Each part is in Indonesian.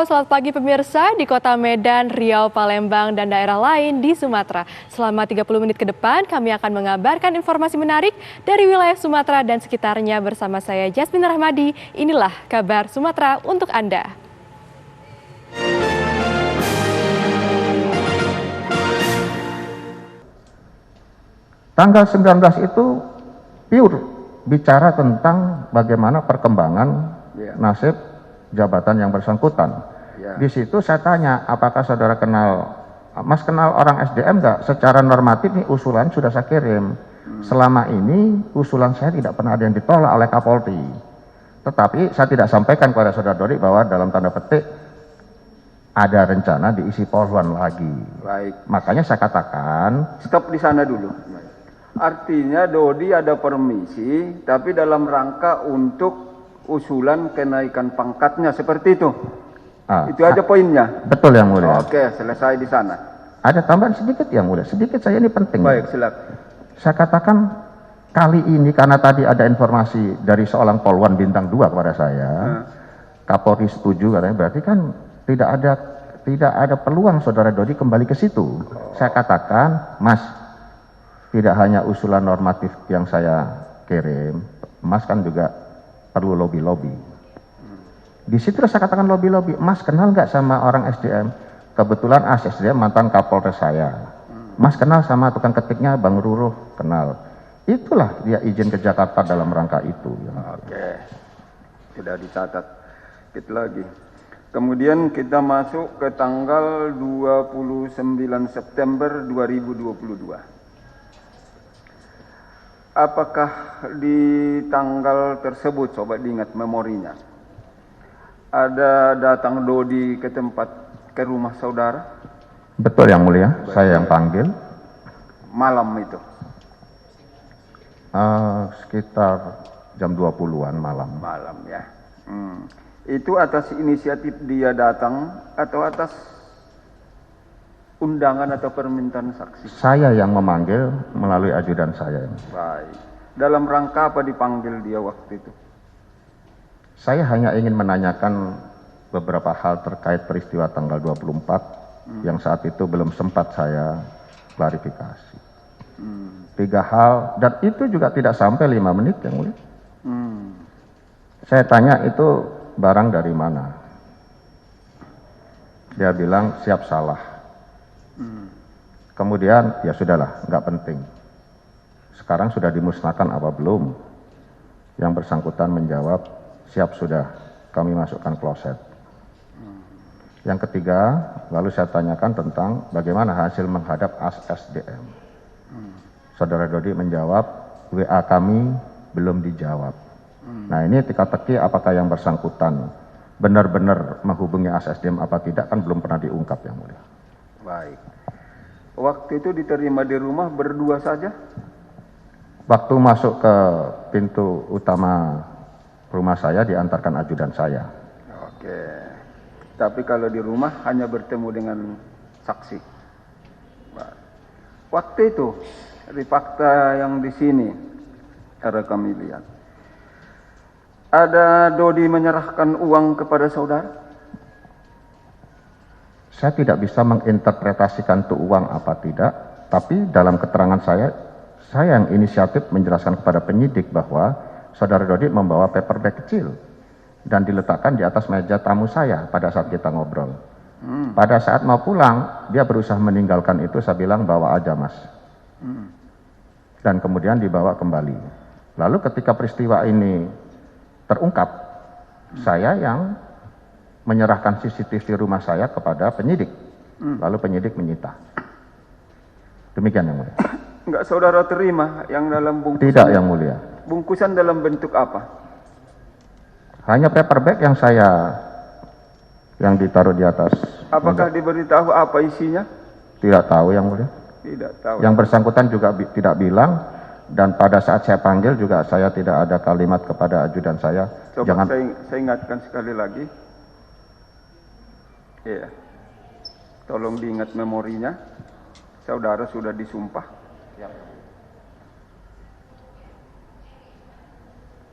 selamat pagi pemirsa di kota Medan, Riau, Palembang, dan daerah lain di Sumatera. Selama 30 menit ke depan, kami akan mengabarkan informasi menarik dari wilayah Sumatera dan sekitarnya bersama saya Jasmine Rahmadi. Inilah kabar Sumatera untuk Anda. Tanggal 19 itu pure bicara tentang bagaimana perkembangan nasib jabatan yang bersangkutan. Di situ saya tanya, apakah saudara kenal, Mas kenal orang SDM nggak? Secara normatif nih usulan sudah saya kirim. Selama ini usulan saya tidak pernah ada yang ditolak oleh Kapolri. Tetapi saya tidak sampaikan kepada saudara Dodi bahwa dalam tanda petik ada rencana diisi Polwan lagi. Baik. Makanya saya katakan, Stop di sana dulu. Artinya Dodi ada permisi, tapi dalam rangka untuk usulan kenaikan pangkatnya seperti itu. Itu aja poinnya. Betul yang mulia. Oke, selesai di sana. Ada tambahan sedikit yang mulia, sedikit saya ini penting. Baik, silakan. Saya katakan kali ini karena tadi ada informasi dari seorang Polwan bintang 2 kepada saya, Kapolri setuju katanya, berarti kan tidak ada peluang saudara Dodi kembali ke situ. Saya katakan, Mas, tidak hanya usulan normatif yang saya kirim, Mas kan juga perlu lobby-lobby. Di situ saya katakan lobby-lobby, Mas kenal nggak sama orang SDM? Kebetulan SDM mantan Kapolres saya. Mas kenal sama tukang ketiknya Bang Ruruh? Kenal. Itulah dia izin ke Jakarta dalam rangka itu. Oke, sudah dicatat. Sedikit lagi. Kemudian kita masuk ke tanggal 29 September 2022. Apakah di tanggal tersebut, sobat diingat memorinya, ada datang Dodi ke rumah saudara? Betul yang mulia, saya yang panggil. Malam itu? Sekitar jam 20-an malam. Malam ya. Itu atas inisiatif dia datang atau atas undangan atau permintaan saksi? Saya yang memanggil melalui ajudan saya. Baik. Dalam rangka apa dipanggil dia waktu itu? Saya hanya ingin menanyakan beberapa hal terkait peristiwa tanggal 24 yang saat itu belum sempat saya klarifikasi. 3 hal, dan itu juga tidak sampai 5 menit yang mulia. Saya tanya itu barang dari mana? Dia bilang siap salah. Kemudian ya sudahlah, nggak penting. Sekarang sudah dimusnahkan apa belum? Yang bersangkutan menjawab, siap sudah, kami masukkan kloset. Yang ketiga, lalu saya tanyakan tentang bagaimana hasil menghadap SDM. Saudara Dodi menjawab, WA kami belum dijawab. Nah ini teka-teki apakah yang bersangkutan benar-benar menghubungi SDM apa tidak, kan belum pernah diungkap yang mulia. Baik. Waktu itu diterima di rumah berdua saja? Waktu masuk ke pintu utama rumah saya diantarkan ajudan saya. Oke. Tapi kalau di rumah hanya bertemu dengan saksi. Waktu itu di fakta yang di sini ada kami lihat. Ada Dodi menyerahkan uang kepada saudara? Saya tidak bisa menginterpretasikan itu uang apa tidak, tapi dalam keterangan saya yang inisiatif menjelaskan kepada penyidik bahwa saudara Dodi membawa paper bag kecil dan diletakkan di atas meja tamu saya pada saat kita ngobrol. Pada saat mau pulang, dia berusaha meninggalkan itu, saya bilang bawa aja Mas. Dan kemudian dibawa kembali. Lalu ketika peristiwa ini terungkap, saya yang menyerahkan CCTV rumah saya kepada penyidik. Lalu penyidik menyita. Demikian yang mulia. Enggak saudara terima yang dalam bungkusan? Tidak yang mulia. Bungkusan dalam bentuk apa? Hanya paper bag yang ditaruh di atas. Apakah diberitahu apa isinya? Tidak tahu yang mulia. Tidak tahu. Yang bersangkutan juga tidak bilang, dan pada saat saya panggil juga saya tidak ada kalimat kepada ajudan saya. Coba jangan. Saya ingatkan sekali lagi. Iya. Tolong diingat memorinya. Saudara sudah disumpah.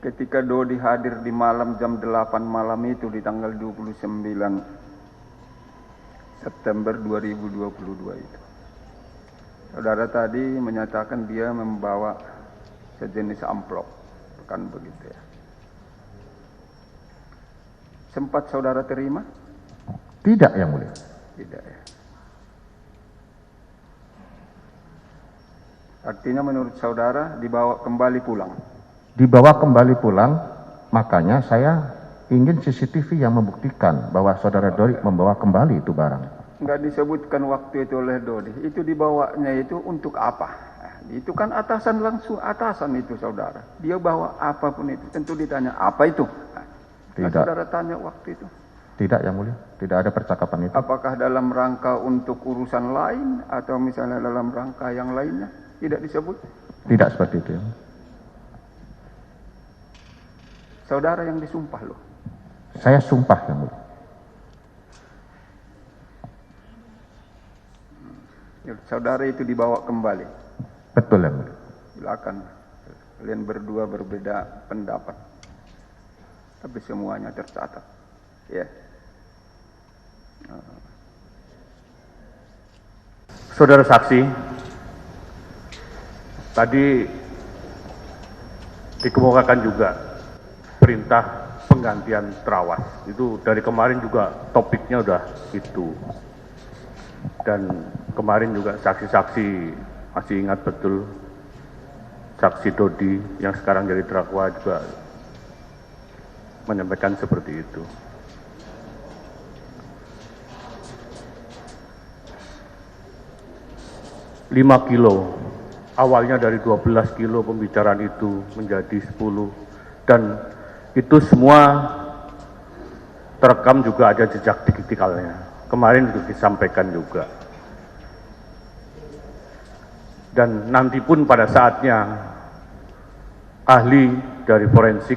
Ketika Dodi hadir di malam jam 8 malam itu di tanggal 29 September 2022 itu. Saudara tadi menyatakan dia membawa sejenis amplop, kan begitu ya. Sempat saudara terima? Tidak, Yang Mulia. Tidak ya. Artinya menurut saudara dibawa kembali pulang? Dibawa kembali pulang, makanya saya ingin CCTV yang membuktikan bahwa saudara Dodi membawa kembali itu barang. Enggak disebutkan waktu itu oleh Dodi. Itu dibawanya itu untuk apa? Nah, itu kan atasan, langsung atasan itu saudara. Dia bawa apapun itu, tentu ditanya apa itu. Nah, saudara tanya waktu itu. Tidak, Yang Mulia. Tidak ada percakapan itu. Apakah dalam rangka untuk urusan lain atau misalnya dalam rangka yang lainnya? Tidak disebut? Tidak seperti itu, ya. Saudara yang disumpah loh. Saya sumpah, Yang Mulia. Saudara itu dibawa kembali. Betul, Yang Mulia. Silakan. Kalian berdua berbeda pendapat. Tapi semuanya tercatat. Ya. Saudara saksi, tadi dikemukakan juga perintah penggantian terawas. Itu dari kemarin juga topiknya udah itu. Dan kemarin juga saksi-saksi masih ingat betul, saksi Dodi yang sekarang jadi terdakwa juga menyampaikan seperti itu. Lima kilo, awalnya dari 12 kilo pembicaraan itu menjadi 10, dan itu semua terekam juga ada jejak digitalnya. Kemarin juga disampaikan juga. Dan nanti pun pada saatnya ahli dari forensik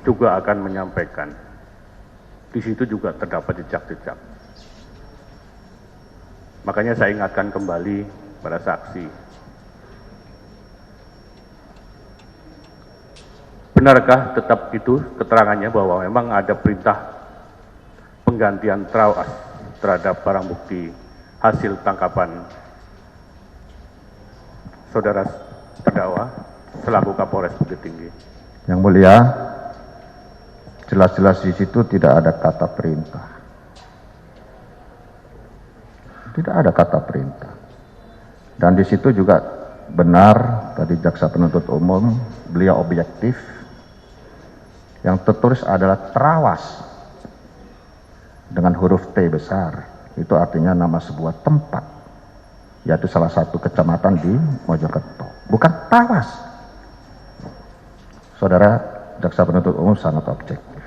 juga akan menyampaikan. Di situ juga terdapat jejak-jejak. Makanya saya ingatkan kembali pada saksi. Benarkah tetap itu keterangannya bahwa memang ada perintah penggantian terawas terhadap barang bukti hasil tangkapan saudara terdakwa selaku Kapolres Bukit Tinggi? Yang Mulia, jelas-jelas di situ tidak ada kata perintah. Tidak ada kata perintah. Dan di situ juga benar tadi jaksa penuntut umum, beliau objektif. Yang tertulis adalah terawas dengan huruf T besar. Itu artinya nama sebuah tempat, yaitu salah satu kecamatan di Mojokerto. Bukan terawas. Saudara jaksa penuntut umum sangat objektif.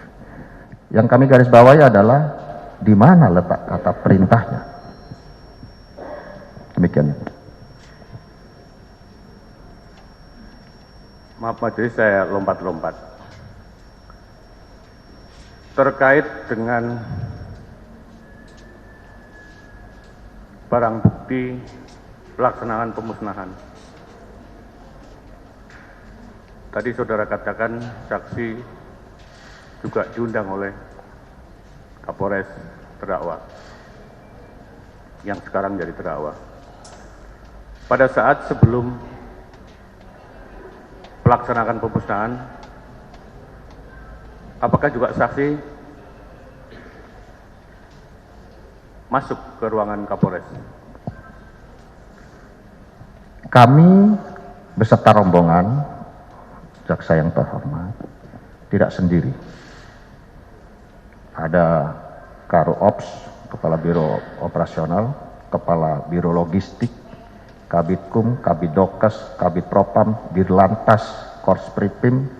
Yang kami garis bawahi adalah di mana letak kata perintahnya. Demikian. Maaf majelis, saya lompat-lompat. Terkait dengan barang bukti pelaksanaan pemusnahan. Tadi saudara katakan saksi juga diundang oleh Kapolres terdakwa yang sekarang jadi terdakwa. Pada saat sebelum pelaksanaan pemusnahan, apakah juga saksi masuk ke ruangan Kapolres? Kami beserta rombongan, jaksa yang terhormat, tidak sendiri. Ada Karo Ops, Kepala Biro Operasional, Kepala Biro Logistik, Kabitkum, Kabidokes, Kabidpropam, Dirlantas, Korspripim,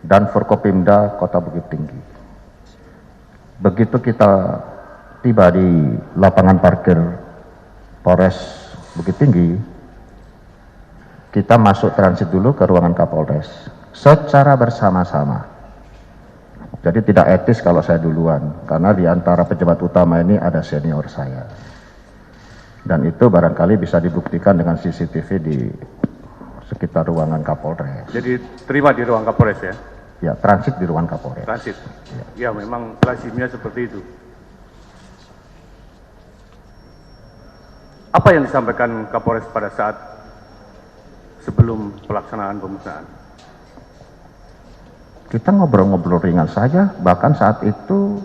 dan Forkopimda Kota Bukit Tinggi. Begitu kita tiba di lapangan parkir Polres Bukit Tinggi, kita masuk transit dulu ke ruangan Kapolres secara bersama-sama. Jadi tidak etis kalau saya duluan, karena di antara pejabat utama ini ada senior saya. Dan itu barangkali bisa dibuktikan dengan CCTV di sekitar ruangan Kapolres. Jadi terima di ruang Kapolres ya? Ya, transit di ruangan Kapolres. Transit? Ya memang lazimnya seperti itu. Apa yang disampaikan Kapolres pada saat sebelum pelaksanaan pemusnahan? Kita ngobrol-ngobrol ringan saja, bahkan saat itu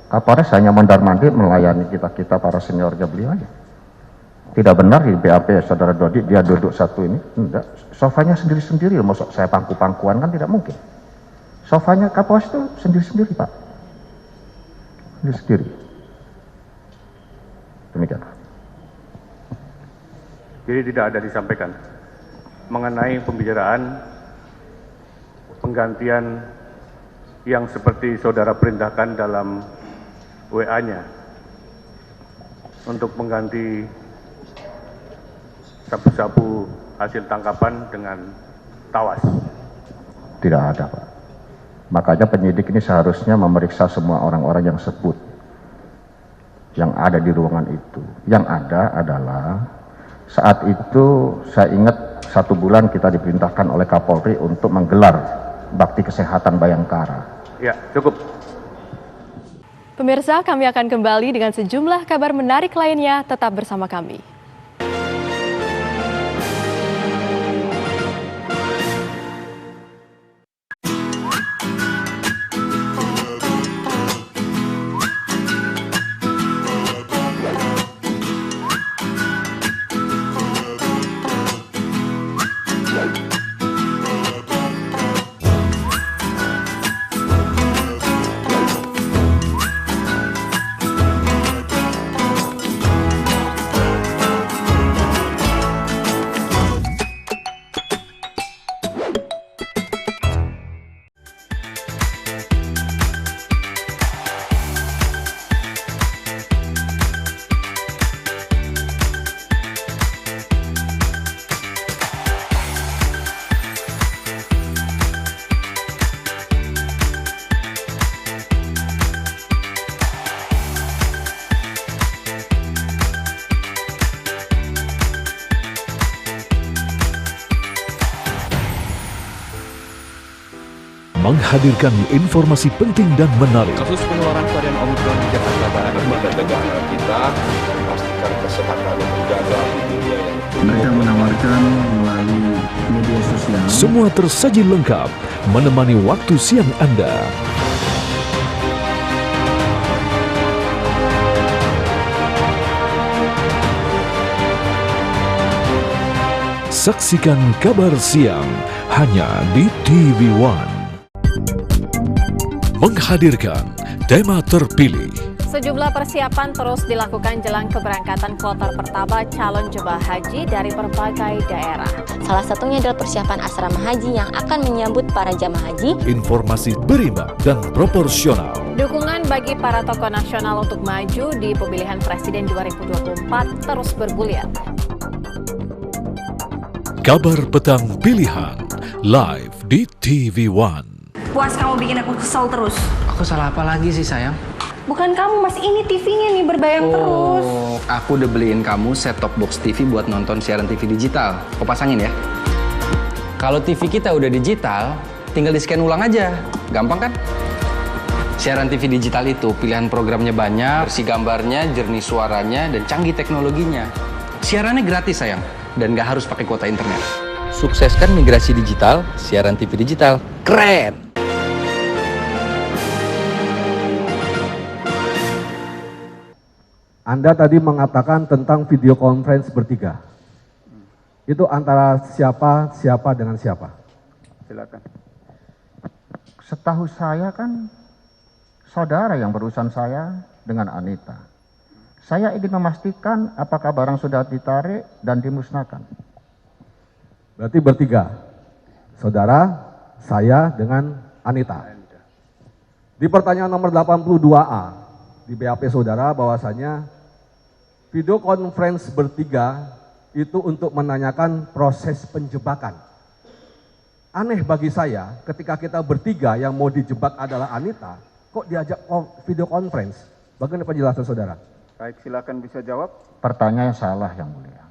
Kapolres hanya mondar-mandir melayani kita para seniornya beliau aja. Tidak benar di BAP Saudara Dodi dia duduk satu ini, enggak. Sofanya sendiri-sendiri, maksud saya pangku-pangkuan kan tidak mungkin. Sofanya Kapolres itu sendiri-sendiri, Pak. Sendiri-sendiri. Demikian. Jadi tidak ada disampaikan mengenai pembicaraan penggantian yang seperti saudara perintahkan dalam WA-nya untuk mengganti sabu-sabu hasil tangkapan dengan tawas. Tidak ada, Pak. Makanya penyidik ini seharusnya memeriksa semua orang-orang yang sebut yang ada di ruangan itu. Yang ada adalah saat itu saya ingat 1 bulan kita diperintahkan oleh Kapolri untuk menggelar bakti kesehatan Bayangkara. Ya, cukup. Pemirsa, kami akan kembali dengan sejumlah kabar menarik lainnya. Tetap bersama kami. Menghadirkan informasi penting dan menarik. Kasus penularan varian Omicron di Jakarta Barat. Lembaga negara kita memastikan kesehatan terjaga di dunia yang mereka menawarkan melalui media sosial. Semua tersaji lengkap menemani waktu siang Anda. Saksikan Kabar Siang hanya di TV One. Menghadirkan tema terpilih. Sejumlah persiapan terus dilakukan jelang keberangkatan kloter pertama calon jemaah haji dari berbagai daerah. Salah satunya adalah persiapan asrama haji yang akan menyambut para jemaah haji. Informasi berimbang dan proporsional. Dukungan bagi para tokoh nasional untuk maju di pemilihan presiden 2024 terus bergulir. Kabar Petang Pilihan live di TV One. Puas kamu bikin aku kesel terus. Aku salah apa lagi sih sayang? Bukan kamu mas, ini TV-nya nih berbayang terus. Oh, aku udah beliin kamu set top box TV buat nonton siaran TV digital. Kau pasangin ya. Kalau TV kita udah digital, tinggal di-scan ulang aja. Gampang kan? Siaran TV digital itu pilihan programnya banyak, versi gambarnya, jernih suaranya, dan canggih teknologinya. Siarannya gratis sayang, dan nggak harus pakai kuota internet. Sukseskan migrasi digital, siaran TV digital. Keren! Anda tadi mengatakan tentang video conference bertiga. Itu antara siapa dengan siapa? Silakan. Setahu saya kan saudara yang berurusan saya dengan Anita. Saya ingin memastikan apakah barang sudah ditarik dan dimusnahkan. Berarti bertiga. Saudara, saya dengan Anita. Di pertanyaan nomor 82A di BAP saudara bahwasanya video conference bertiga itu untuk menanyakan proses penjebakan. Aneh bagi saya ketika kita bertiga yang mau dijebak adalah Anita, kok diajak video conference? Bagaimana penjelasan saudara? Baik, silakan bisa jawab. Pertanyaan salah yang mulia.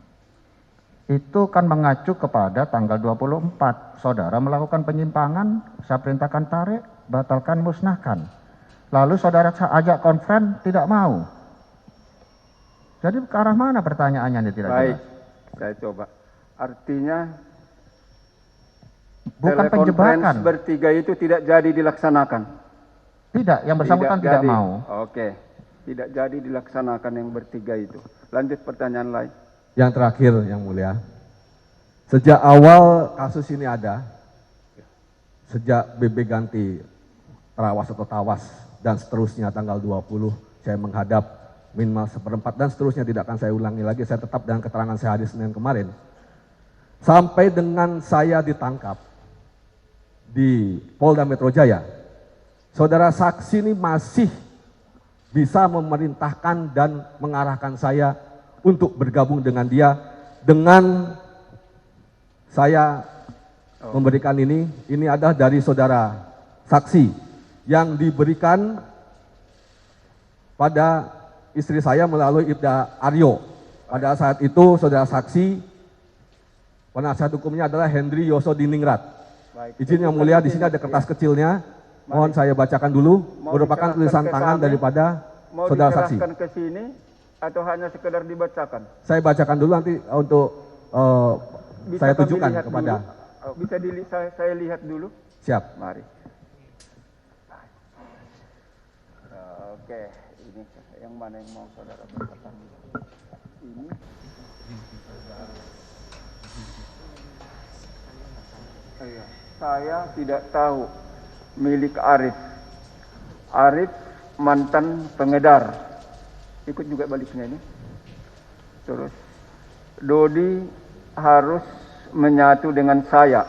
Itu kan mengacu kepada tanggal 24. Saudara melakukan penyimpangan, saya perintahkan tarik, batalkan, musnahkan. Lalu saudara ajak konferen, tidak mau. Jadi ke arah mana pertanyaannya ini tidak Baik, jelas? saya coba. Artinya Bukan telekonferensi penjebakan. bertiga itu tidak jadi dilaksanakan. Tidak, yang bersangkutan tidak jadi. mau. Oke, tidak jadi dilaksanakan yang bertiga itu. Lanjut pertanyaan lain. Yang terakhir yang mulia, sejak awal kasus ini ada, sejak BB ganti Terawas atau Tawas dan seterusnya tanggal 20 saya menghadap minimal 1/4 dan seterusnya tidak akan saya ulangi lagi, saya tetap dengan keterangan saya hari Senin kemarin. Sampai dengan saya ditangkap di Polda Metro Jaya, saudara saksi ini masih bisa memerintahkan dan mengarahkan saya untuk bergabung dengan dia, dengan saya memberikan ini adalah dari saudara saksi yang diberikan pada istri saya melalui Ibda Aryo. Pada saat itu saudara saksi penasihat hukumnya adalah Hendri Yosodiningrat. Izin yang mulia, di sini ada kertas kecilnya. Mohon saya bacakan dulu, merupakan tulisan tangan daripada saudara saksi. Mau diserahkan ke sini atau hanya sekedar dibacakan? Saya bacakan dulu nanti untuk saya kami tunjukkan lihat kepada. dulu? Bisa saya lihat dulu? Siap. Mari. Oke, ini yang mana yang mau saudara bacakan? Ini. Saya tidak tahu milik Arif. Arif mantan pengedar. Ikut juga baliknya ini. Terus Dodi harus menyatu dengan saya.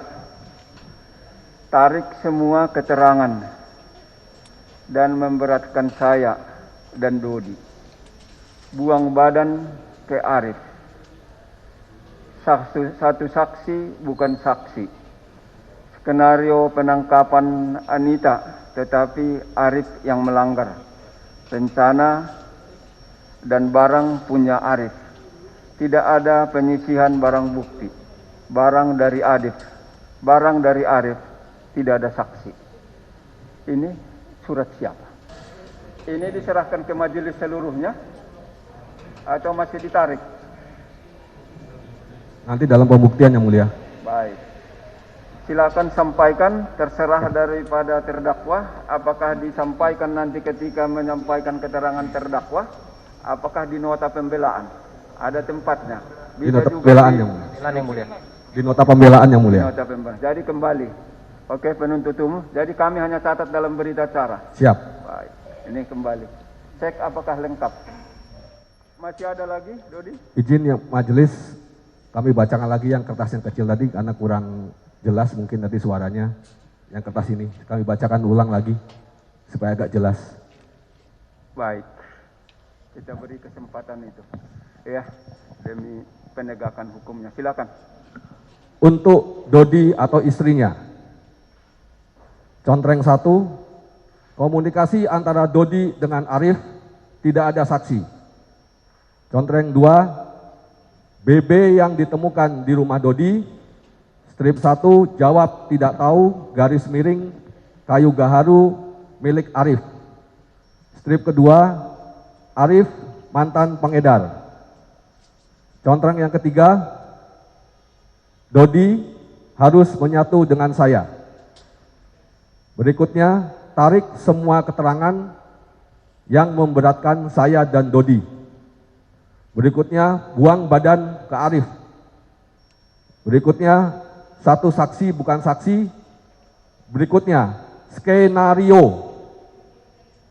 Tarik semua keterangan dan memberatkan saya dan Dodi. Buang badan ke Arif. Satu saksi bukan saksi. Skenario penangkapan Anita, tetapi Arif yang melanggar. Rencana dan barang punya Arif. Tidak ada penyisihan barang bukti. Barang dari Arif. Barang dari Arif, tidak ada saksi. Ini surat siapa? Ini diserahkan ke majelis seluruhnya atau masih ditarik? Nanti dalam pembuktian yang mulia. Baik. Silakan sampaikan, terserah daripada terdakwa, apakah disampaikan nanti ketika menyampaikan keterangan terdakwa, apakah di nota pembelaan, ada tempatnya. Di nota pembelaan yang mulia. Di nota pembelaan yang mulia. Di nota pembelaan. Jadi kembali, oke penuntut umum, jadi kami hanya catat dalam berita acara. Siap. Baik, ini kembali. Cek apakah lengkap. Masih ada lagi, Dodi? Izin yang majelis, kami bacakan lagi yang kertas yang kecil tadi karena kurang jelas mungkin nanti suaranya. Yang kertas ini kami bacakan ulang lagi supaya agak jelas. Baik, kita beri kesempatan itu ya demi penegakan hukumnya. Silakan. Untuk Dodi atau istrinya, contreng 1, komunikasi antara Dodi dengan Arif tidak ada saksi. Contreng 2, BB yang ditemukan di rumah Dodi. Strip 1, jawab tidak tahu, garis miring, kayu gaharu, milik Arif. Strip kedua, Arif mantan pengedar. Contreng yang ketiga, Dodi harus menyatu dengan saya. Berikutnya, tarik semua keterangan yang memberatkan saya dan Dodi. Berikutnya, buang badan ke Arif. Berikutnya, satu saksi bukan saksi. Berikutnya, skenario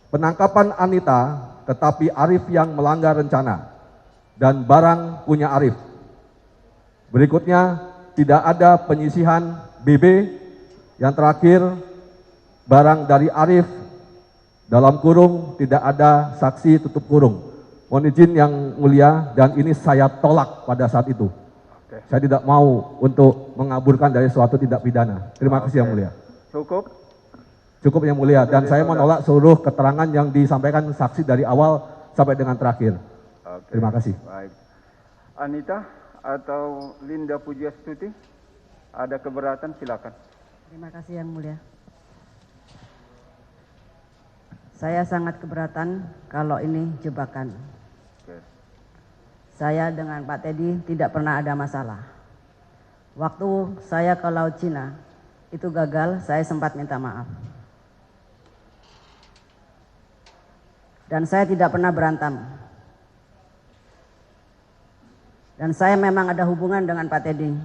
penangkapan Anita tetapi Arif yang melanggar rencana dan barang punya Arif. Berikutnya, tidak ada penyisihan BB. Yang terakhir, barang dari Arif dalam kurung, tidak ada saksi tutup kurung. Mohon izin yang mulia, dan ini saya tolak pada saat itu. Saya tidak mau untuk mengaburkan dari suatu tindak pidana. Terima kasih yang mulia. Cukup? Cukup yang mulia, dan saya menolak seluruh keterangan yang disampaikan saksi dari awal sampai dengan terakhir. Terima kasih. Baik. Anita atau Linda Pujiastuti, ada keberatan, silakan. Terima kasih yang mulia. Saya sangat keberatan kalau ini jebakan. saya dengan Pak Teddy tidak pernah ada masalah. Waktu saya ke Laut Cina, itu gagal, saya sempat minta maaf. Dan saya tidak pernah berantem. Dan saya memang ada hubungan dengan Pak Teddy.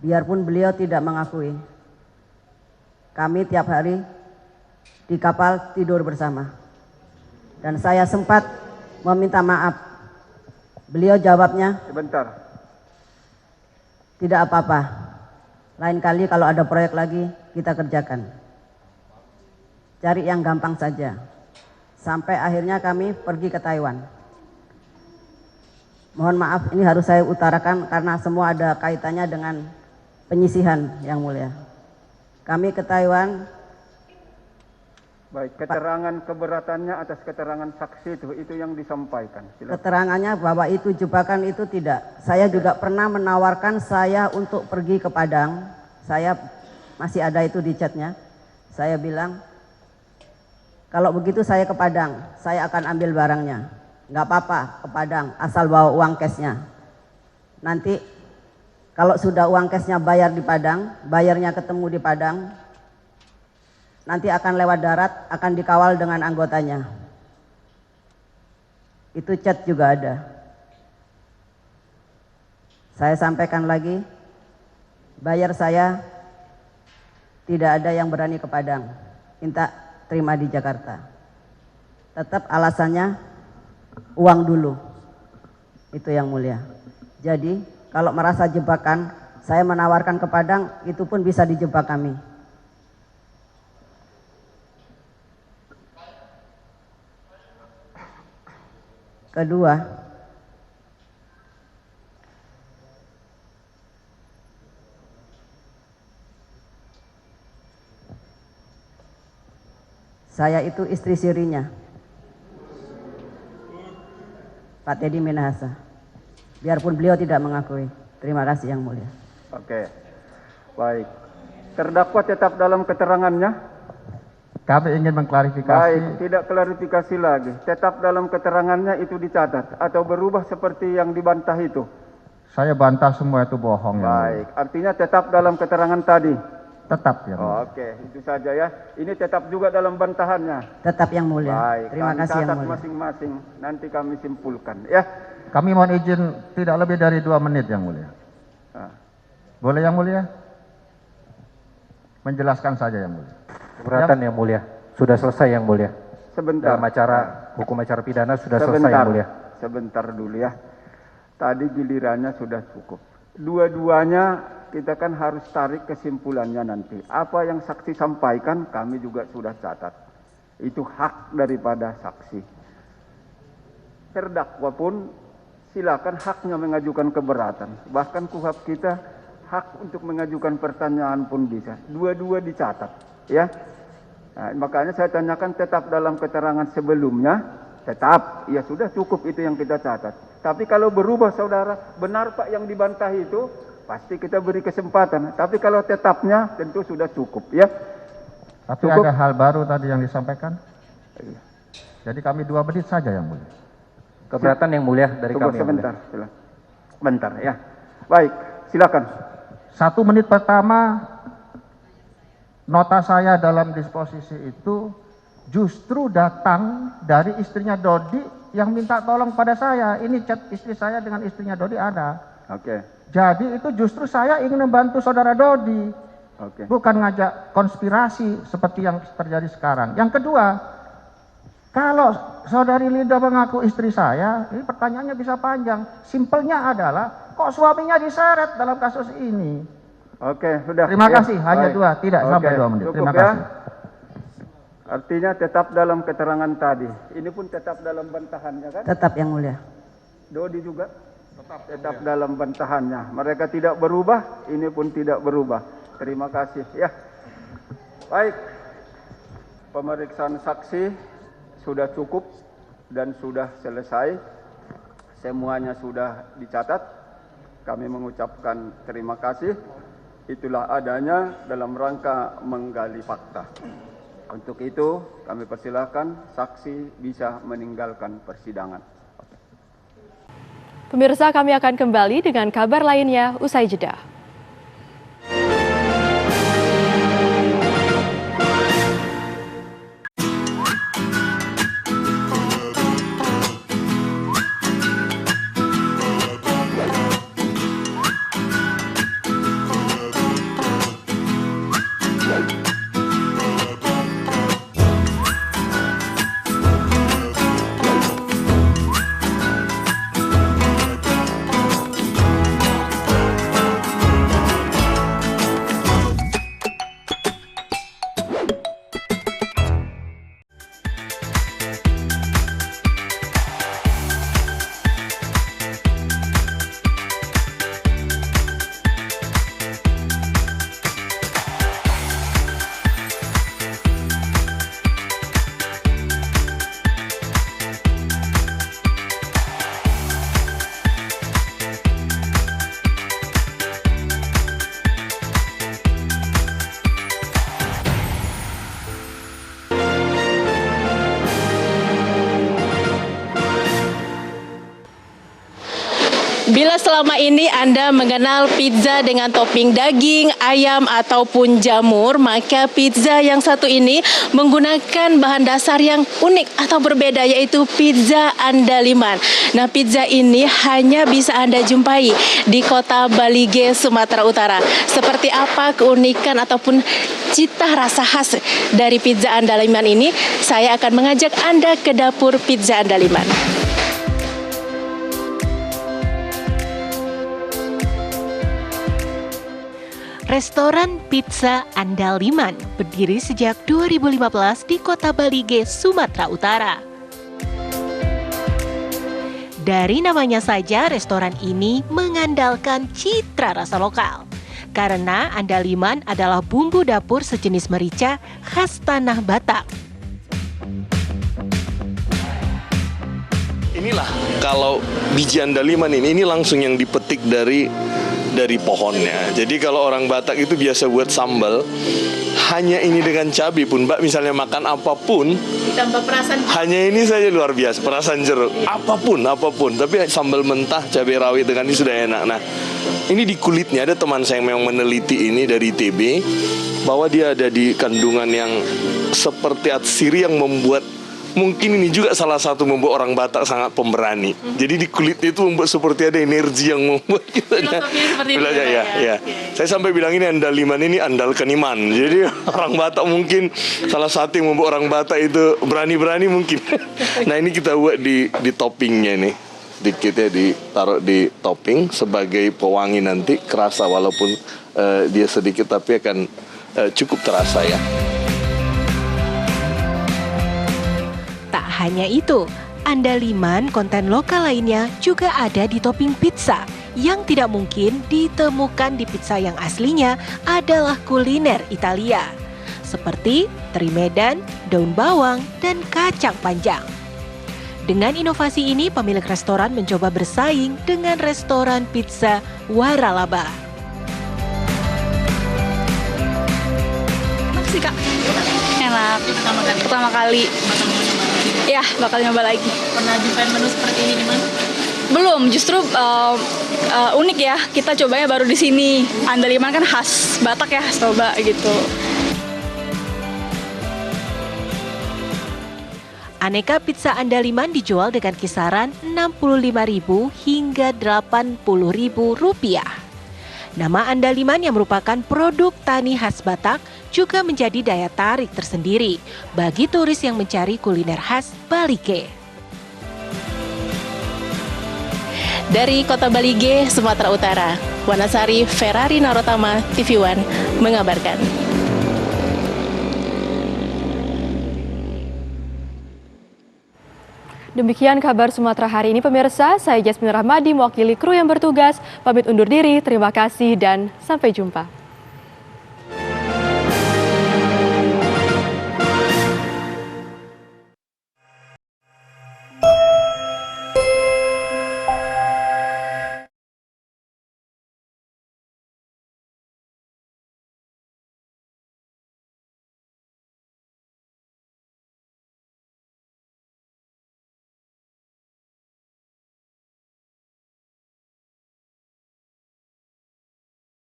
Biarpun beliau tidak mengakui. Kami tiap hari di kapal tidur bersama. Dan saya sempat meminta maaf. Beliau jawabnya, sebentar. Tidak apa-apa. Lain kali kalau ada proyek lagi, kita kerjakan. Cari yang gampang saja. Sampai akhirnya kami pergi ke Taiwan. Mohon maaf, ini harus saya utarakan karena semua ada kaitannya dengan penyisihan, Yang Mulia. Kami ke Taiwan. Baik, keterangan keberatannya atas keterangan saksi itu yang disampaikan. Silakan. Keterangannya bahwa itu jebakan itu tidak. Saya juga pernah menawarkan saya untuk pergi ke Padang. Saya masih ada itu di chatnya. Saya bilang, kalau begitu saya ke Padang, saya akan ambil barangnya. Nggak apa-apa ke Padang, asal bawa uang cashnya. Nanti kalau sudah uang cashnya bayar di Padang, bayarnya ketemu di Padang, nanti akan lewat darat, akan dikawal dengan anggotanya. Itu chat juga ada. Saya sampaikan lagi, bayar saya tidak ada yang berani ke Padang. Minta terima di Jakarta. Tetap alasannya uang dulu. Itu Yang Mulia. Jadi kalau merasa jebakan, saya menawarkan ke Padang, itu pun bisa dijebak kami. Kedua, saya itu istri sirinya, Pak Teddy Minahasa. Biarpun beliau tidak mengakui. Terima kasih Yang Mulia. Oke, baik. Terdakwa tetap dalam keterangannya? Kami ingin mengklarifikasi. Baik, tidak klarifikasi lagi. Tetap dalam keterangannya itu dicatat atau berubah seperti yang dibantah itu? Saya bantah semua itu bohong. Baik, artinya tetap dalam keterangan tadi? Tetap ya. Oke, itu saja ya. Ini tetap juga dalam bantahannya? Tetap Yang Mulia. Baik, terima kasih Yang Mulia. Masing-masing, nanti kami simpulkan ya. Kami mohon izin tidak lebih dari 2 menit Yang Mulia. Boleh Yang Mulia? Menjelaskan saja Yang Mulia. Keberatan Yang Mulia. Sudah selesai Yang Mulia. Sebentar. Dalam acara hukum acara pidana sudah selesai Yang Mulia. Sebentar dulu ya. Tadi gilirannya sudah cukup. Dua-duanya kita kan harus tarik kesimpulannya nanti. Apa yang saksi sampaikan kami juga sudah catat. Itu hak daripada saksi. Terdakwa pun silakan haknya mengajukan keberatan. Bahkan KUHP kita hak untuk mengajukan pertanyaan pun bisa. Dua-dua dicatat, ya. Nah, makanya saya tanyakan tetap dalam keterangan sebelumnya, tetap, ya sudah cukup itu yang kita catat. Tapi kalau berubah saudara, benar Pak yang dibantah itu, pasti kita beri kesempatan. Tapi kalau tetapnya tentu sudah cukup, ya. Tapi cukup. Ada hal baru tadi yang disampaikan. Jadi kami 2 menit saja Yang Mulia. Keberatan Yang Mulia dari kami. Sebentar, silakan. Bentar ya. Baik, silakan. 1 menit pertama nota saya dalam disposisi itu justru datang dari istrinya Dodi yang minta tolong pada saya. Ini chat istri saya dengan istrinya Dodi ada. Oke. Jadi itu justru saya ingin membantu saudara Dodi. Oke. Bukan ngajak konspirasi seperti yang terjadi sekarang. Yang kedua, kalau saudari Linda mengaku istri saya, ini pertanyaannya bisa panjang. Simpelnya adalah, kok suaminya diseret dalam kasus ini? Oke, sudah. Terima kasih, ya, hanya baik. 2, tidak sampai 2 menit. Cukup, terima ya. kasih. Artinya tetap dalam keterangan tadi. Ini pun tetap dalam bantahannya kan? Tetap Yang Mulia. Dodi juga? Tetap dalam bantahannya. Mereka tidak berubah, ini pun tidak berubah. Terima kasih ya. Baik. Pemeriksaan saksi sudah cukup dan sudah selesai. Semuanya sudah dicatat. Kami mengucapkan terima kasih. Itulah adanya dalam rangka menggali fakta. Untuk itu kami persilahkan saksi bisa meninggalkan persidangan. Pemirsa, kami akan kembali dengan kabar lainnya usai jeda. Bila selama ini Anda mengenal pizza dengan topping daging, ayam, ataupun jamur, maka pizza yang satu ini menggunakan bahan dasar yang unik atau berbeda, yaitu pizza andaliman. Nah, pizza ini hanya bisa Anda jumpai di kota Balige, Sumatera Utara. Seperti apa keunikan ataupun cita rasa khas dari pizza andaliman ini? Saya akan mengajak Anda ke dapur pizza andaliman. Restoran Pizza Andaliman berdiri sejak 2015 di kota Balige, Sumatera Utara. Dari namanya saja, restoran ini mengandalkan citra rasa lokal. Karena andaliman adalah bumbu dapur sejenis merica khas tanah Batak. Inilah kalau biji andaliman ini langsung yang dipetik dari pohonnya. Jadi kalau orang Batak itu biasa buat sambal, hanya ini dengan cabai pun, Mbak misalnya makan apapun, ditambah perasan, hanya ini saja luar biasa, perasan jeruk, apapun. Tapi sambal mentah, cabai rawit dengan ini sudah enak. Nah, ini di kulitnya, ada teman saya yang memang meneliti ini dari TB, bahwa dia ada di kandungan yang seperti atsiri yang membuat, mungkin ini juga salah satu membuat orang Batak sangat pemberani. Jadi di kulitnya itu membuat seperti ada energi yang membuat kita ya. Saya sampai bilang ini andaliman ini andalkan iman. Jadi orang Batak mungkin salah satu yang membuat orang Batak itu berani-berani mungkin. Nah, ini kita buat di toppingnya nih. Dikit ya, ditaruh di topping sebagai pewangi, nanti kerasa walaupun dia sedikit tapi akan cukup terasa ya. Tak hanya itu, andaliman konten lokal lainnya juga ada di topping pizza yang tidak mungkin ditemukan di pizza yang aslinya adalah kuliner Italia. Seperti teri Medan, daun bawang, dan kacang panjang. Dengan inovasi ini, pemilik restoran mencoba bersaing dengan restoran pizza Waralaba. Makasih Kak, enak. Pertama kali. Ya, bakal nyoba lagi. Pernah nyobain menu seperti ini di mana? Belum, justru unik ya. Kita cobanya baru di sini. Andaliman kan khas Batak ya, coba gitu. Aneka pizza andaliman dijual dengan kisaran Rp65.000 hingga Rp80.000. Nama andaliman yang merupakan produk tani khas Batak juga menjadi daya tarik tersendiri bagi turis yang mencari kuliner khas Balige. Dari kota Balige, Sumatera Utara, Wanasari Ferrari Narotama, TV One mengabarkan. Demikian kabar Sumatera hari ini pemirsa, saya Jasmine Rahmadi mewakili kru yang bertugas, pamit undur diri, terima kasih dan sampai jumpa.